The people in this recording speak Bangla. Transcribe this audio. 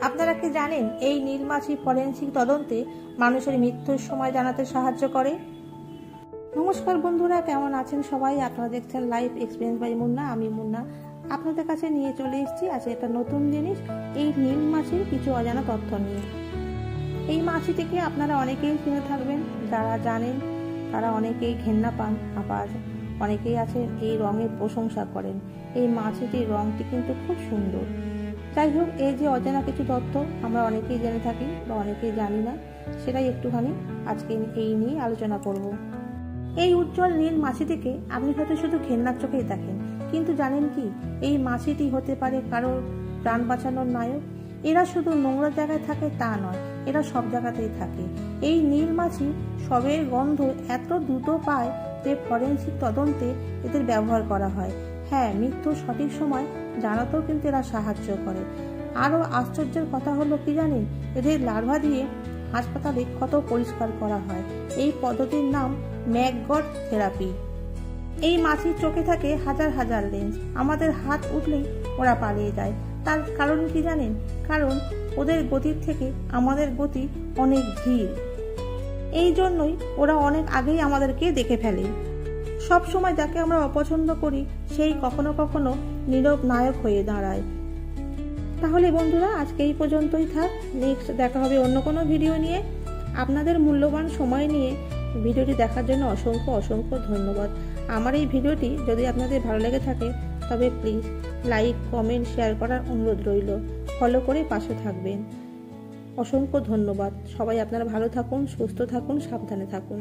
আপনারা কি জানেন এই নীল মাছি ফরেনসিক তদন্তে মানুষের মৃত্যুর সময় জানাতে সাহায্য করে? নমস্কার বন্ধুরা, কেমন আছেন সবাই? আপনারা দেখছেন লাইফ এক্সপিরিয়েন্স বাই মুন্না। আমি মুন্না আপনাদের কাছে নিয়ে চলে এসেছি আজ একটা নতুন জিনিস, এই নীল মাছির কিছু অজানা তথ্য নিয়ে। এই মাছিটিকে আপনারা অনেকেই চিনে থাকবেন, যারা জানেন তারা অনেকেই ঘেন্না পান, আবার অনেকেই আছেন এই রঙের প্রশংসা করেন। এই মাছিটির রঙটি কিন্তু খুব সুন্দর। যাই হোক, এই যে অজানা কিছু তথ্য আমরা অনেকেই জেনে থাকি বা অনেকেই জানি না, সেটাই একটুখানি আজকে এই নিয়ে আলোচনা করব। এই উজ্জ্বল নীল মাছিটিকে আপনি হয়তো শুধু ঘেন্নার চোখেই দেখেন, কিন্তু জানেন কি এই মাছিটি হতে পারে কারোর প্রাণ বাঁচানোর নায়ক। এরা শুধু নোংরা জায়গায় থাকে তা নয়, এরা সব জায়গাতেই থাকে। এই নীল মাছি সবের গন্ধ এত দ্রুত পায় যে ফরেনসিক তদন্তে এদের ব্যবহার করা হয়। হ্যাঁ, মৃত্যুর সঠিক সময় জানাতেও কিন্তু এরা সাহায্য করে। আরও আশ্চর্যের কথা হলো কি জানেন, এদের লার্ভা দিয়ে হাসপাতালে ক্ষত পরিষ্কার করা হয়। এই পদ্ধতির নাম ম্যাকগট থেরাপি। এই মাছির চোখে থাকে হাজার হাজার লেন্স, আমাদের হাত উঠলেই ওরা পালিয়ে যায়। তার কারণ কি জানেন? কারণ ওদের গতির থেকে আমাদের গতি অনেক ধীর, এই জন্যই ওরা অনেক আগেই আমাদেরকে দেখে ফেলে। সব সময় যাকে আমরা অপছন্দ করি সেই কখনো কখনো নীরব নায়ক হয়ে দাঁড়ায়। তাহলে বন্ধুরা, আজকে এই পর্যন্তই থাক। নেক্সট দেখা হবে অন্য কোনো ভিডিও নিয়ে। আপনাদের মূল্যবান সময় নিয়ে ভিডিওটি দেখার জন্য অসংখ্য অসংখ্য ধন্যবাদ। আমার এই ভিডিওটি যদি আপনাদের ভালো লেগে থাকে তবে প্লিজ লাইক, কমেন্ট, শেয়ার করার অনুরোধ রইল। ফলো করে পাশে থাকবেন। অসংখ্য ধন্যবাদ। সবাই আপনারা ভালো থাকুন, সুস্থ থাকুন, সাবধানে থাকুন।